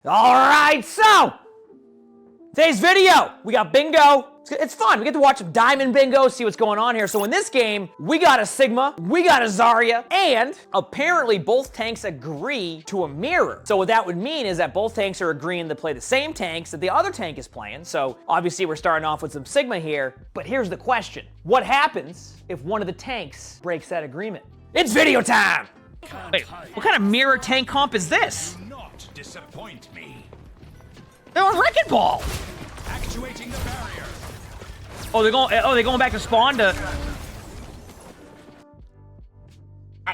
All right, so today's video, we got bingo. It's fun. We get to watch some diamond bingo, see what's going on here. So in this game, we got a Sigma, we got a Zarya, and apparently both tanks agree to a mirror. So what that would mean is that both tanks are agreeing to play the same tanks that the other tank is playing. So obviously we're starting off with some Sigma here, but here's the question. What happens if one of the tanks breaks that agreement? It's video time! Wait, what kind of mirror tank comp is this? Not disappoint me. They're on Wrecking Ball! Actuating the barrier. Oh, they're going back to spawn to...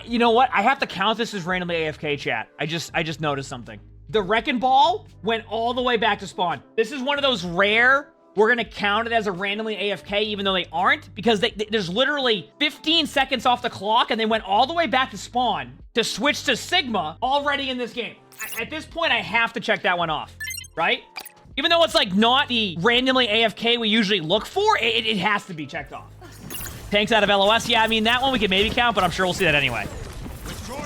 You know what? I have to count this as randomly AFK chat. I just noticed something. The Wrecking Ball went all the way back to spawn. This is one of those rare, we're gonna count it as a randomly AFK even though they aren't, because there's literally 15 seconds off the clock and they went all the way back to spawn to switch to Sigma already in this game. At this point, I have to check that one off, right? Even though it's like not the randomly AFK we usually look for, it has to be checked off. Tanks out of LOS, yeah, I mean, that one we can maybe count, but I'm sure we'll see that anyway.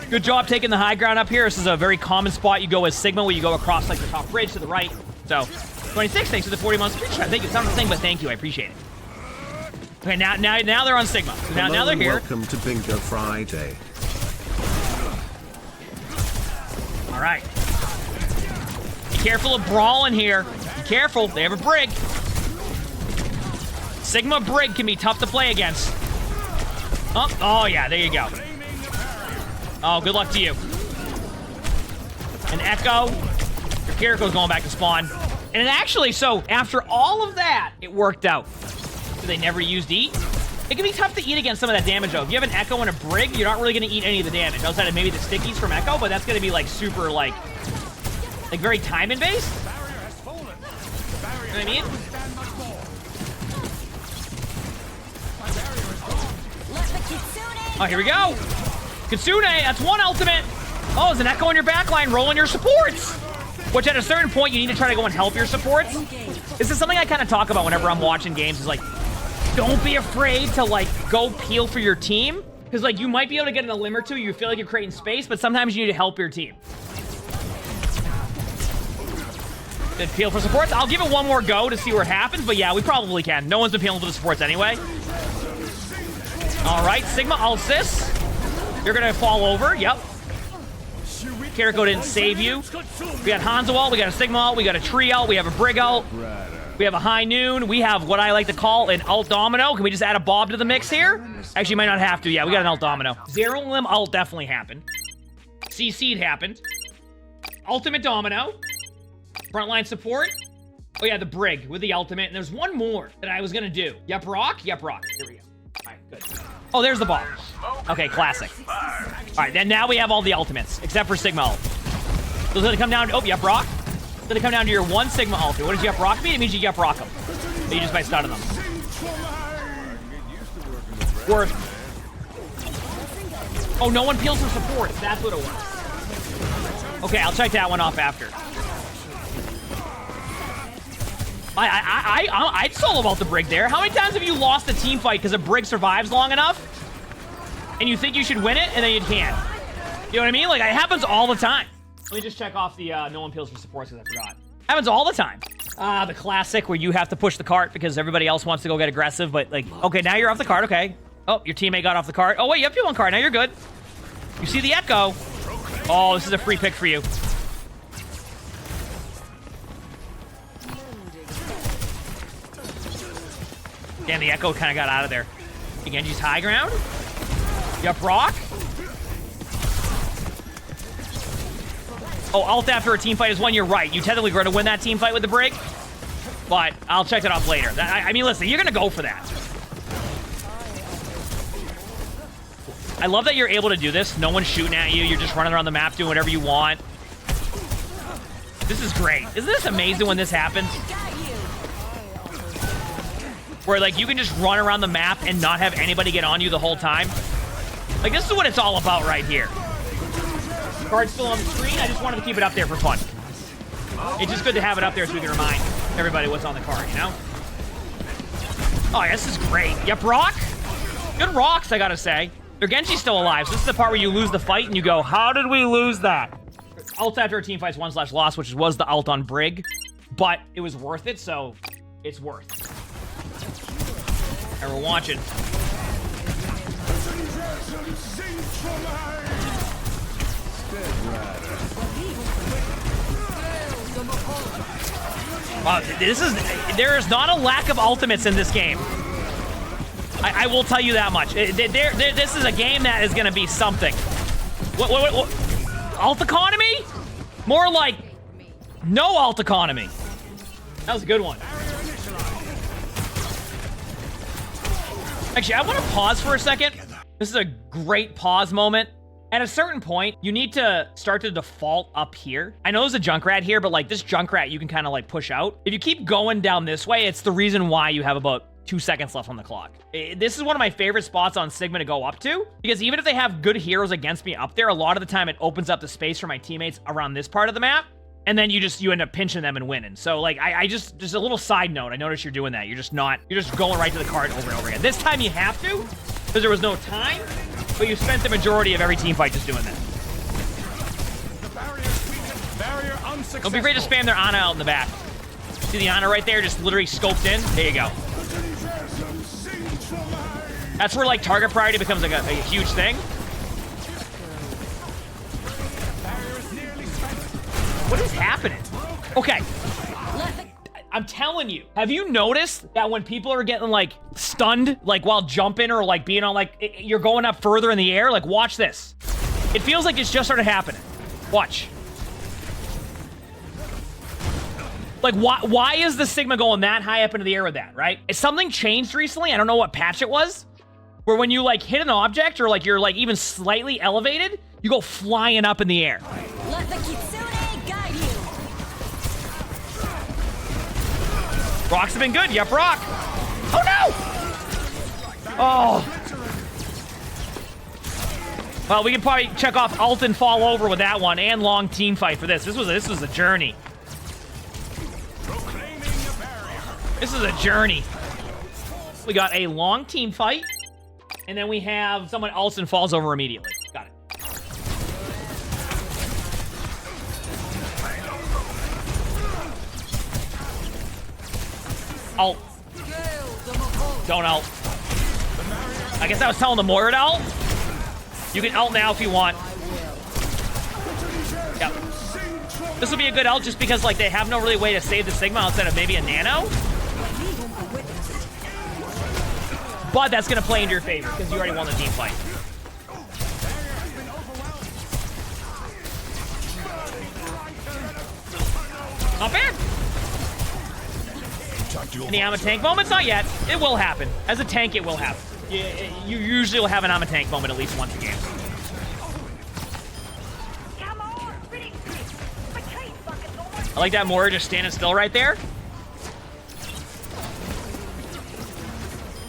Good job taking the high ground up here. This is a very common spot. You go as Sigma, where you go across like the top bridge to the right. So, 26, thanks for the 40 months. Thank you, it's not the thing, but thank you, I appreciate it. Okay, now they're on Sigma. So now they're here. Welcome to Bingo Friday. All right. Be careful of brawling here. Be careful, they have a Brig. Sigma Brig can be tough to play against. Oh yeah, there you go. Oh, good luck to you. An Echo. Your Kiriko's going back to spawn. And actually, so after all of that, it worked out. So they never used eat. It can be tough to eat against some of that damage, though. If you have an Echo and a Brig, you're not really going to eat any of the damage. Outside of maybe the stickies from Echo, but that's going to be like super, like very timing based. You know what I mean? Oh, here we go. Kitsune, that's one ultimate. Oh, there's an Echo in your backline rolling your supports. Which at a certain point, you need to try to go and help your supports. This is something I kind of talk about whenever I'm watching games, is like, don't be afraid to like go peel for your team. Because like you might be able to get in a limb or two, you feel like you're creating space, but sometimes you need to help your team. Good peel for supports. I'll give it one more go to see what happens, but yeah, we probably can. No one's been peeling for the supports anyway. All right, Sigma, I'll assist. You're gonna fall over, yep. Kiriko didn't save you. We got Hanzo ult, we got a Sigma ult, we got a Tree ult, we have a Brig ult, we have a High Noon, we have what I like to call an ult domino. Can we just add a Bob to the mix here? Actually, might not have to. Yeah, we got an ult domino. Zero Limb ult definitely happened. CC'd happened. Ultimate domino. Frontline support. Oh yeah, the Brig with the ultimate. And there's one more that I was gonna do. Yep, rock. Yep, rock. Here we go. All right, good. Oh, there's the Bob. Okay, classic. All right, then now we have all the ultimates, except for Sigma ult. So it's gonna come down to, oh, yep, rock. It's gonna come down to your one Sigma ult. What does yep rock mean? It means you yep rock them. So you just by stunning them. Worth. Oh, no one peels for supports. That's what it was. Okay, I'll check that one off after. I'd solo ult the Brig there. How many times have you lost a team fight because a Brig survives long enough and you think you should win it and then you can't? You know what I mean? Like, it happens all the time. Let me just check off the no one peels for supports because I forgot. Happens all the time. The classic where you have to push the cart because everybody else wants to go get aggressive, but like, okay, now you're off the cart, okay. Oh, your teammate got off the cart. Oh, wait, you have people on cart. Now you're good. You see the Echo. Oh, this is a free pick for you. Damn, the Echo kind of got out of there. Genji's high ground. Yup, rock. Oh, ult after a team fight is one. You're right. You technically going to win that team fight with the Brig, but I'll check that off later. I mean, listen, you're going to go for that. I love that you're able to do this. No one's shooting at you. You're just running around the map doing whatever you want. This is great. Isn't this amazing when this happens? Where, like, you can just run around the map and not have anybody get on you the whole time. Like, this is what it's all about right here. Card's still on the screen. I just wanted to keep it up there for fun. It's just good to have it up there so we can remind everybody what's on the card, you know? Oh, yeah, this is great. Yep, rock. Good rocks, I gotta say. Their Genji's still alive, so this is the part where you lose the fight and you go, how did we lose that? ult after a team fight's 1/loss, which was the ult on Brig, but it was worth it, so it's worth. And we're watching. There is not a lack of ultimates in this game. I will tell you that much. This is a game that is going to be something. What? Alt economy? More like no alt economy. That was a good one. Actually, I want to pause for a second. This is a great pause moment. At a certain point, you need to start to default up here. I know there's a Junkrat here, but like this Junkrat, you can kind of like push out. If you keep going down this way, it's the reason why you have about 2 seconds left on the clock. This is one of my favorite spots on Sigma to go up to, because even if they have good heroes against me up there, a lot of the time it opens up the space for my teammates around this part of the map, and then you end up pinching them and winning. So like, I just a little side note, I noticed you're doing that. You're just going right to the card over and over again. This time you have to, because there was no time, but you spent the majority of every team fight just doing that. Don't be afraid to spam their Ana out in the back. See the Ana right there, just literally scoped in? There you go. That's where like target priority becomes like a huge thing. What is happening? Okay. I'm telling you, have you noticed that when people are getting like stunned, like while jumping or like being on like, you're going up further in the air? Like watch this. It feels like it's just started happening. Watch. Like why is the Sigma going that high up into the air with that, right? If something changed recently, I don't know what patch it was, where when you like hit an object or like you're like even slightly elevated, you go flying up in the air. Let the Kitsune guide you. Rocks have been good. Yep, rock. Oh no! Oh. Well, we can probably check off ult and fall over with that one, and long team fight for this. This was a journey. This is a journey. We got a long team fight, and then we have someone ults and falls over immediately. Got it. Ult. Don't ult. I guess I was telling the Moira to ult. You can ult now if you want. Yep. This will be a good ult just because like they have no really way to save the Sigma outside of maybe a nano. But that's gonna play into your favor because you already won the team fight. Not bad. Any Ama tank moments? Not yet. It will happen. As a tank, it will happen. You usually will have an Ama tank moment at least once a game. I like that Moira just standing still right there.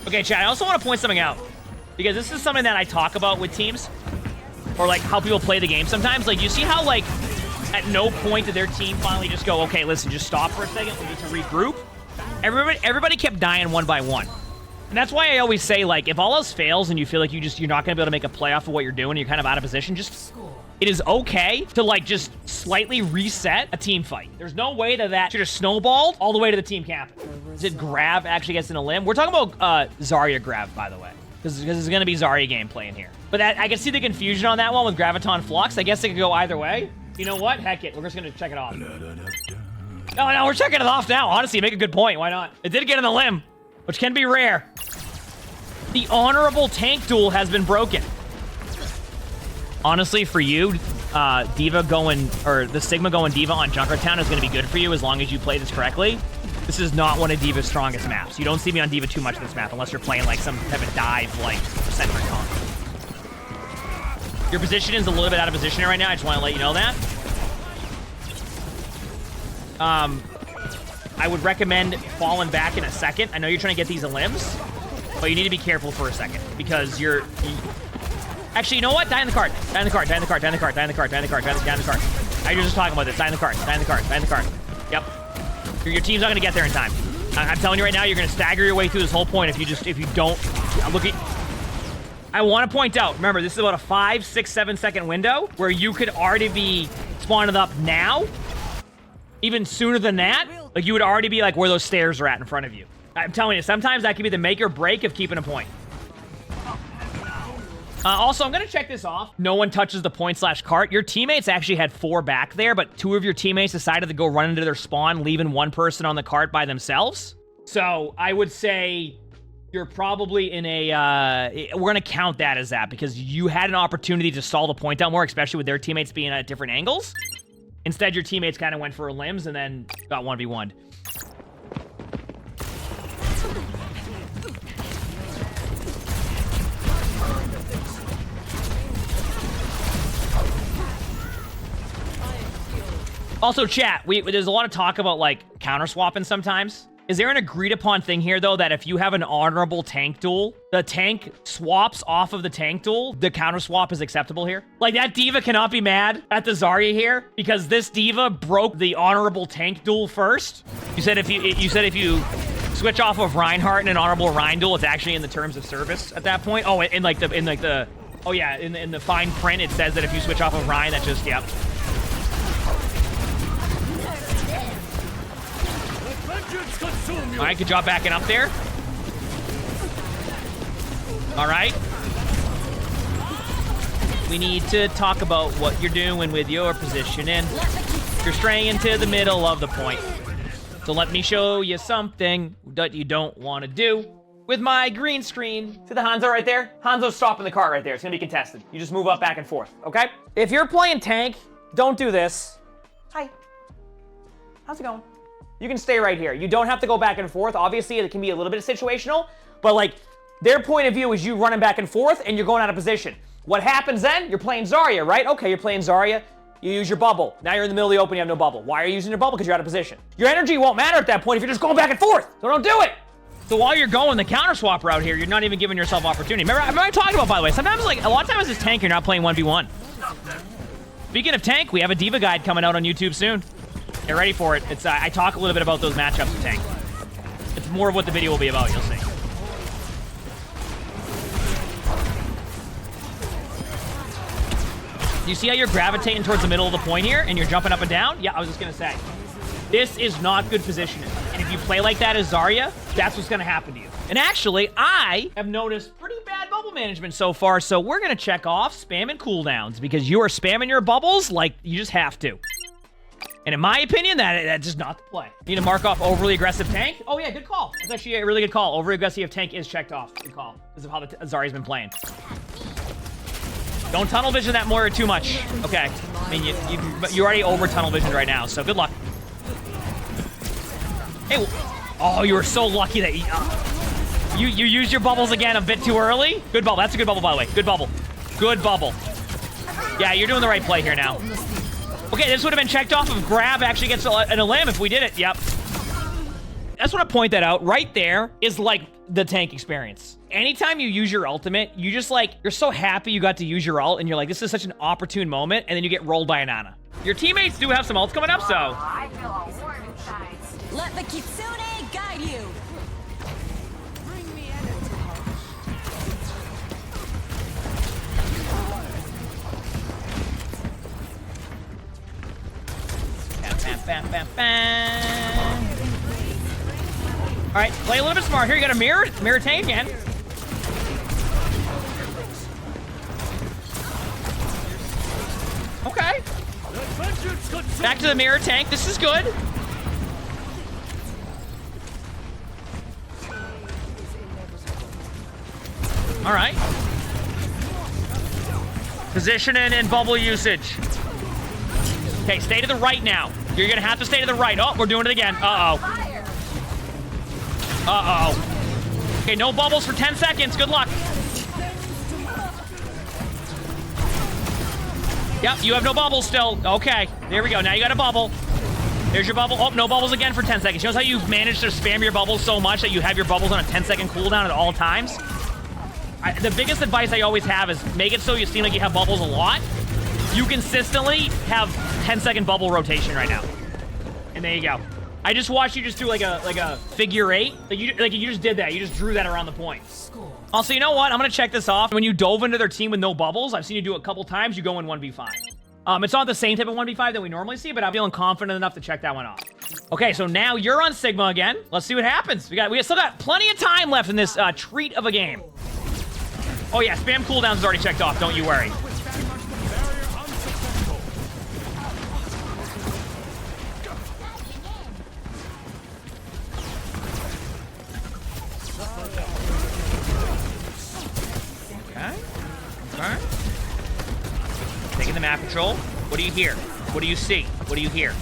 Okay, chat, I also want to point something out, because this is something that I talk about with teams, or like how people play the game sometimes. Like, you see how like at no point did their team finally just go, okay, listen, just stop for a second, we need to regroup. Everybody kept dying one by one. And that's why I always say, like, if all else fails and you feel like you're not going to be able to make a play off of what you're doing, you're kind of out of position, it is okay to like just slightly reset a team fight. There's no way that should have snowballed all the way to the team captain. Did Grav actually gets in a limb? We're talking about Zarya Grav, by the way, because there's going to be Zarya gameplay in here. But I can see the confusion on that one with Graviton Flux. I guess it could go either way. You know what? Heck it. We're just going to check it off. No, we're checking it off now. Honestly, you make a good point. Why not? It did get in the limb, which can be rare. The honorable tank duel has been broken. Honestly, for you, Diva going, or the Sigma going Diva on Junkertown is going to be good for you as long as you play this correctly. This is not one of Diva's strongest maps. You don't see me on Diva too much in this map unless you're playing like some type of dive, like, center comp. Your position is a little bit out of position right now. I just want to let you know that. I would recommend falling back in a second. I know you're trying to get these limbs, but you need to be careful for a second because actually, you know what? Die in the card. Die in the card. Die in the card. Die in the card. Die in the card. Die in the card. Die in the card. I was just talking about this. Die in the card. Die in the card. Die in the card. Yep. Your team's not going to get there in time. I'm telling you right now, you're going to stagger your way through this whole point if you don't look at. I want to point out, remember, this is about a 5, 6, 7 second window where you could already be spawned it up now, even sooner than that, like you would already be like where those stairs are at in front of you. I'm telling you, sometimes that can be the make or break of keeping a point. Also, I'm going to check this off. No one touches the point/cart. Your teammates actually had 4 back there, but 2 of your teammates decided to go run into their spawn, leaving 1 person on the cart by themselves. So I would say you're probably in a... we're going to count that as that because you had an opportunity to stall the point out more, especially with their teammates being at different angles. Instead, your teammates kind of went for limbs and then got 1v1'd. Also, chat, there's a lot of talk about, like, counter-swapping sometimes. Is there an agreed-upon thing here, though, that if you have an honorable tank duel, the tank swaps off of the tank duel, the counter-swap is acceptable here? Like, that diva cannot be mad at the Zarya here, because this diva broke the honorable tank duel first. You said if you switch off of Reinhardt in an honorable Rein duel, it's actually in the terms of service at that point. Oh, in the fine print, it says that if you switch off of Rein, that just, yep. All right, good job backing up there. All right. We need to talk about what you're doing with your positioning. You're straying to the middle of the point. So let me show you something that you don't want to do with my green screen. See the Hanzo right there? Hanzo's stopping the cart right there. It's gonna be contested. You just move up back and forth, okay? If you're playing tank, don't do this. Hi. How's it going? You can stay right here. You don't have to go back and forth. Obviously, it can be a little bit situational, but like their point of view is you running back and forth and you're going out of position. What happens then? You're playing Zarya, right? Okay, you're playing Zarya. You use your bubble. Now you're in the middle of the open, you have no bubble. Why are you using your bubble? Because you're out of position. Your energy won't matter at that point if you're just going back and forth. So don't do it. So while you're going the counter swap route here, you're not even giving yourself opportunity. Remember I talking about, by the way, sometimes like a lot of times as tank, you're not playing 1v1. Speaking of tank, we have a diva guide coming out on YouTube soon. Get ready for it. It's I talk a little bit about those matchups with tank. It's more of what the video will be about, you'll see. You see how you're gravitating towards the middle of the point here and you're jumping up and down? Yeah, I was just gonna say. This is not good positioning. And if you play like that as Zarya, that's what's gonna happen to you. And actually, I have noticed pretty bad bubble management so far, so we're gonna check off spamming cooldowns because you are spamming your bubbles like you just have to. And in my opinion, that's just not the play. You need to mark off overly aggressive tank. Oh yeah, good call. That's actually a really good call. Overly aggressive tank is checked off. Good call. Because of how the Zarya's been playing. Don't tunnel vision that more too much. Okay. I mean, you're already over tunnel vision right now, so good luck. Hey, oh, you were so lucky that you used your bubbles again a bit too early. Good bubble. That's a good bubble, by the way. Good bubble. Good bubble. Yeah, you're doing the right play here now. Okay, this would have been checked off if grab actually gets an limb if we did it. Yep. I just want to point that out. Right there is like the tank experience. Anytime you use your ultimate, you just like, you're so happy you got to use your ult and you're like, this is such an opportune moment, and then you get rolled by an Ana. Your teammates do have some ults coming up, so. I feel all warm inside. Let the Kitsune guide you. Bring me energy. Bam, bam, bam. All right, play a little bit smart here. You got a mirror tank again. Okay. Back to the mirror tank. This is good. All right. Positioning and bubble usage. Okay, stay to the right now. You're gonna have to stay to the right. Oh, we're doing it again. Uh-oh. Uh-oh. Okay, no bubbles for 10 seconds. Good luck. Yep, you have no bubbles still. Okay, there we go. Now you got a bubble. There's your bubble. Oh, no bubbles again for 10 seconds. You know how you've managed to spam your bubbles so much that you have your bubbles on a 10-second cooldown at all times? The biggest advice I always have is make it so you seem like you have bubbles a lot. You consistently have 10-second bubble rotation right now. And there you go. I just watched you just do like a figure eight. Like you just did that. You just drew that around the point. Also, you know what? I'm gonna check this off. When you dove into their team with no bubbles, I've seen you do it a couple times. You go in 1v5. It's not the same type of 1v5 that we normally see, but I'm feeling confident enough to check that one off. Okay, so now you're on Sigma again. Let's see what happens. We still got plenty of time left in this treat of a game. Oh yeah, spam cooldowns is already checked off, don't you worry. Okay. Taking the map control. What do you hear? What do you see? What do you hear?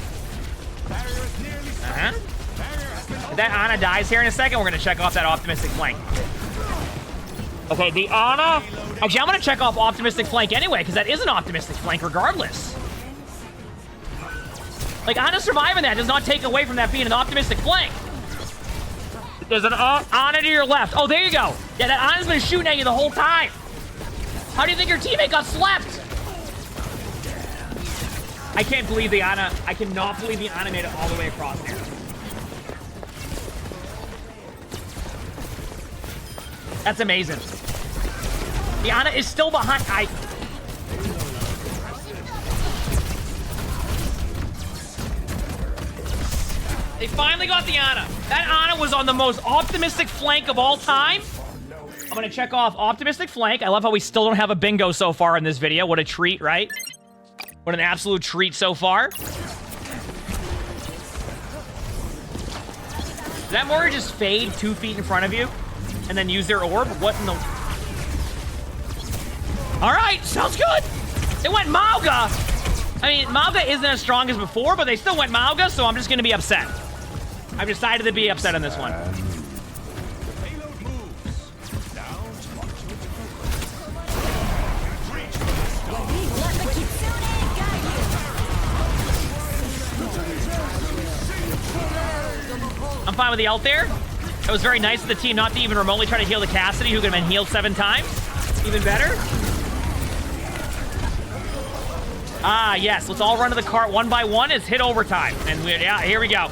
If that Ana dies here in a second, we're gonna check off that optimistic flank. Okay, the Ana. Actually, I'm gonna check off optimistic flank anyway, because that is an optimistic flank regardless. Like, Ana surviving that does not take away from that being an optimistic flank. There's an Ana to your left. Oh, there you go. Yeah, that Ana's been shooting at you the whole time. How do you think your teammate got slept? I can't believe the Ana. I cannot believe the Ana made it all the way across there. That's amazing. The Ana is still behind. They finally got the Ana. That Ana was on the most optimistic flank of all time. I'm gonna check off optimistic flank. I love how we still don't have a bingo so far in this video. What a treat, right? What an absolute treat so far. Did that mortar just fade 2 feet in front of you and then use their orb? What in the... All right, sounds good. They went Mauga. I mean, Mauga isn't as strong as before, but they still went Mauga, so I'm just gonna be upset. I've decided to be upset on this one. I'm fine with the ult there. It was very nice of the team not to even remotely try to heal the Cassidy, who could have been healed 7 times. Even better. Ah, yes. Let's all run to the cart one by one. It's hit overtime. And yeah, here we go.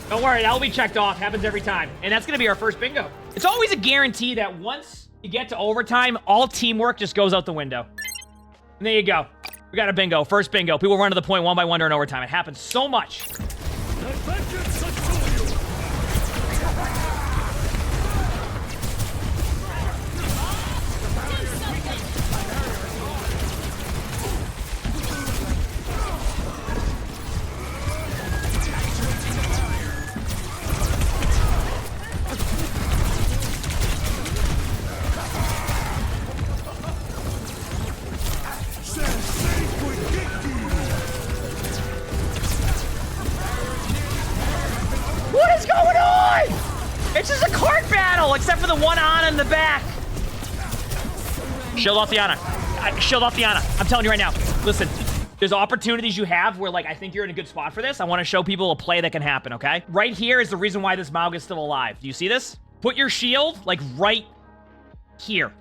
Don't worry, that'll be checked off. Happens every time. And that's going to be our first bingo. It's always a guarantee that once you get to overtime, all teamwork just goes out the window. And there you go. We got a bingo. First bingo. People run to the point one by one during overtime. It happens so much. What is going on? It's just a cart battle, except for the one Ana in the back. Shield off the Ana. Shield off the Ana. I'm telling you right now. Listen, there's opportunities you have where, like, I think you're in a good spot for this. I want to show people a play that can happen, okay? Right here is the reason why this Mauga is still alive. Do you see this? Put your shield, like, right here.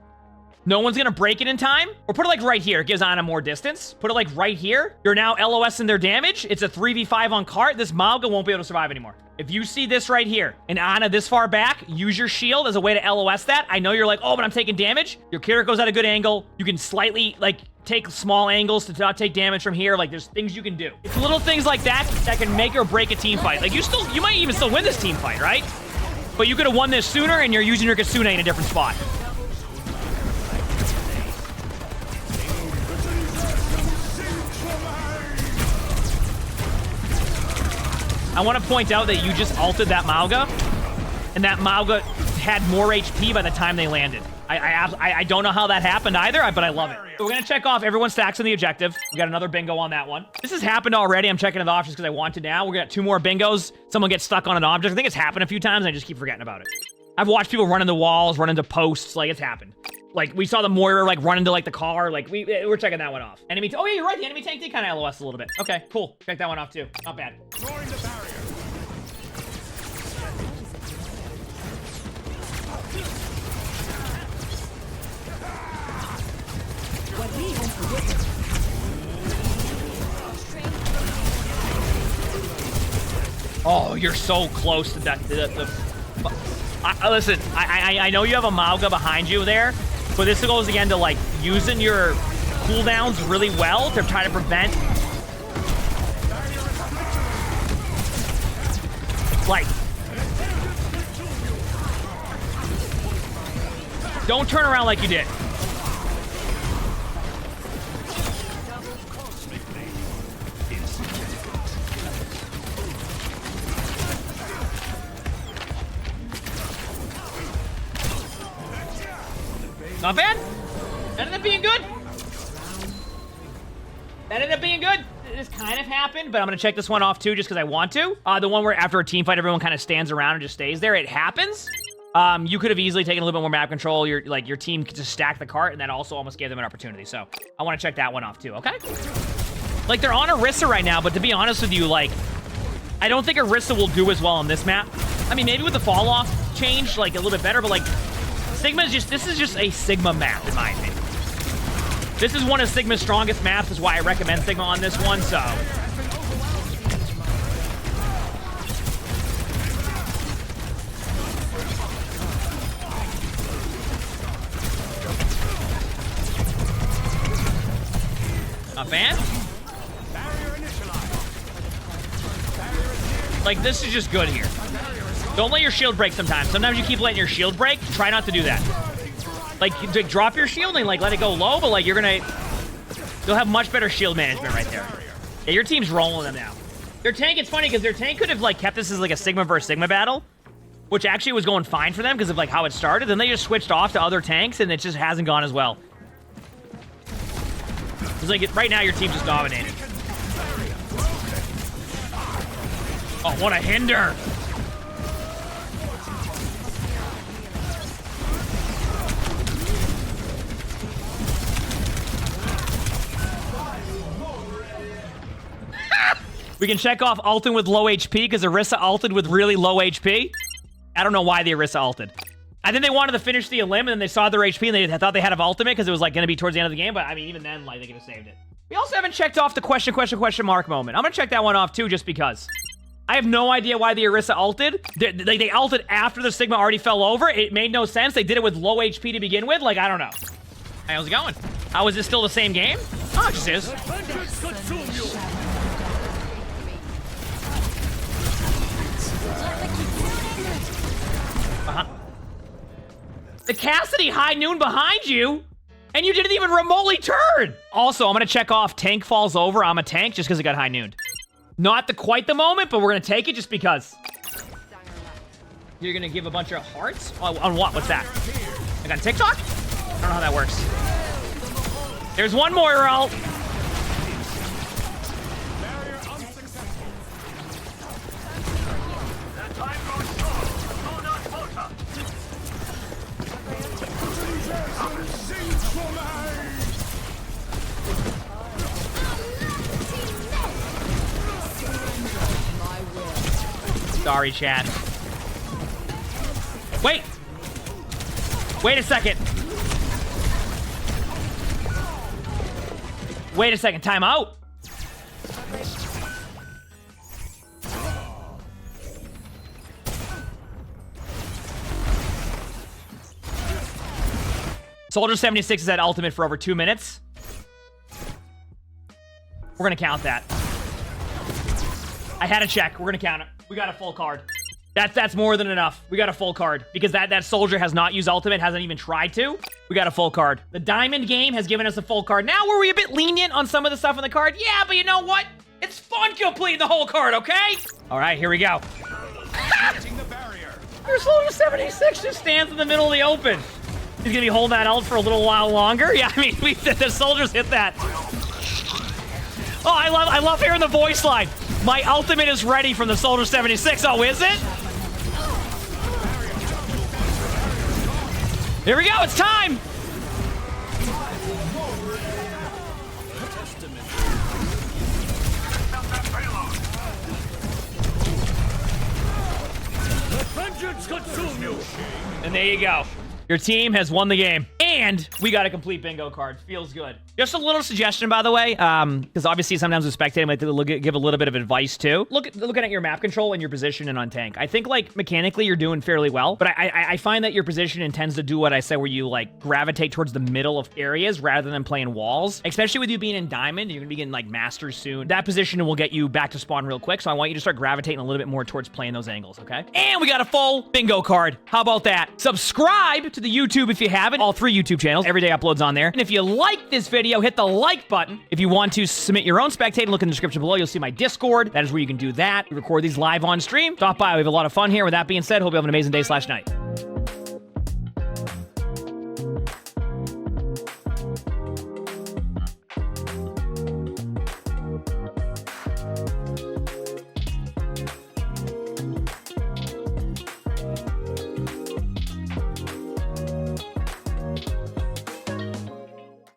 No one's gonna break it in time. Or put it like right here. It gives Ana more distance. Put it like right here. You're now LOS in their damage. It's a 3v5 on cart. This Mauga won't be able to survive anymore. If you see this right here, and Ana this far back, use your shield as a way to LOS that. I know you're like, oh, but I'm taking damage. Your character goes at a good angle. You can slightly, like, take small angles to not take damage from here. Like, there's things you can do. It's little things like that that can make or break a team fight. Like, you might even still win this team fight, right? But you could have won this sooner, and you're using your Kitsune in a different spot. I want to point out that you just ulted that Mauga, and that Mauga had more HP by the time they landed. I don't know how that happened either, but I love it. So we're going to check off everyone's stacks on the objective. We got another bingo on that one. This has happened already. I'm checking it off just because I want to now. We're going to 2 more bingos. Someone gets stuck on an object. I think it's happened a few times, and I just keep forgetting about it. I've watched people run into walls, run into posts. Like, it's happened. Like, we saw the Moira, like, run into, like, the car. Like, we're checking that one off. Enemy... Oh, yeah, you're right. The enemy tank did kind of LOS a little bit. Okay, cool. Check that one off, too. Not bad. Throwing the barrier. Oh, you're so close to that. Listen, I know you have a Mauga behind you there, but this goes again to, like, using your cooldowns really well to try to prevent, like, don't turn around like you did. Not bad. That ended up being good. That ended up being good. This kind of happened, but I'm going to check this one off too just because I want to. The one where after a team fight, everyone kind of stands around and just stays there. It happens. You could have easily taken a little bit more map control. Your team could just stack the cart, and that also almost gave them an opportunity. So I want to check that one off too, okay? Like, they're on Orisa right now, but to be honest with you, like, I don't think Orisa will do as well on this map. I mean, maybe with the fall off change, like, a little bit better, but like, this is just a Sigma map, in my opinion. This is one of Sigma's strongest maps, is why I recommend Sigma on this one, so. Not bad. Like, this is just good here. Don't let your shield break sometimes. Sometimes you keep letting your shield break. Try not to do that. Like, drop your shield and, like, let it go low, but, like, you'll have much better shield management right there. Yeah, your team's rolling them now. Their tank, it's funny, because their tank could have, like, kept this as, like, a Sigma versus Sigma battle, which actually was going fine for them because of, like, how it started. Then they just switched off to other tanks, and it just hasn't gone as well. It's like, right now, your team's just dominating. Oh, what a hinder! We can check off ulting with low HP because Orisa ulted with really low HP. I don't know why the Orisa ulted. I think they wanted to finish the elim and then they saw their HP and they thought they had an ultimate because it was like going to be towards the end of the game. But I mean, even then, like, they could have saved it. We also haven't checked off the question mark moment. I'm going to check that one off too just because. I have no idea why the Orisa ulted. They ulted after the Sigma already fell over. It made no sense. They did it with low HP to begin with. Like, I don't know. Hey, how's it going? How is this still the same game? Oh, it just is. The Cassidy high noon behind you, and you didn't even remotely turn. Also, I'm gonna check off tank falls over. I'm a tank just because it got high nooned. Not quite the moment, but we're gonna take it just because. You're gonna give a bunch of hearts? On what? What's that? Like on TikTok? I don't know how that works. There's one more, Earl. Sorry, chat. Wait! Wait a second. Wait a second. Time out. Soldier 76 is at ultimate for over 2 minutes. We're gonna count that. I had to check. We're gonna count it. We got a full card. That's more than enough. We got a full card because that soldier has not used ultimate, hasn't even tried to. We got a full card. The diamond game has given us a full card. Now, were we a bit lenient on some of the stuff in the card? Yeah, but you know what? It's fun completing the whole card, okay? All right, here we go. Your soldier 76 just stands in the middle of the open. He's gonna be holding that ult for a little while longer. Yeah, I mean, the soldiers hit that. Oh, I love hearing the voice line. My ultimate is ready from the Soldier 76. Oh, is it? Here we go. It's time. And there you go. Your team has won the game. And And we got a complete bingo card. Feels good. Just a little suggestion, by the way, because obviously sometimes with spectating, I like to give a little bit of advice too. Looking at your map control and your position and on tank. I think like mechanically you're doing fairly well, but I find that your position intends to do what I said, where you like gravitate towards the middle of areas rather than playing walls. Especially with you being in diamond, you're gonna be getting like masters soon. That position will get you back to spawn real quick. So I want you to start gravitating a little bit more towards playing those angles, okay? And we got a full bingo card. How about that? Subscribe to the YouTube if you haven't. All 3 YouTube channels. Everyday uploads on there. And if you like this video, hit the like button. If you want to submit your own spectating, look in the description below. You'll see my Discord. That is where you can do that. We record these live on stream. Stop by. We have a lot of fun here. With that being said, hope you have an amazing day/night.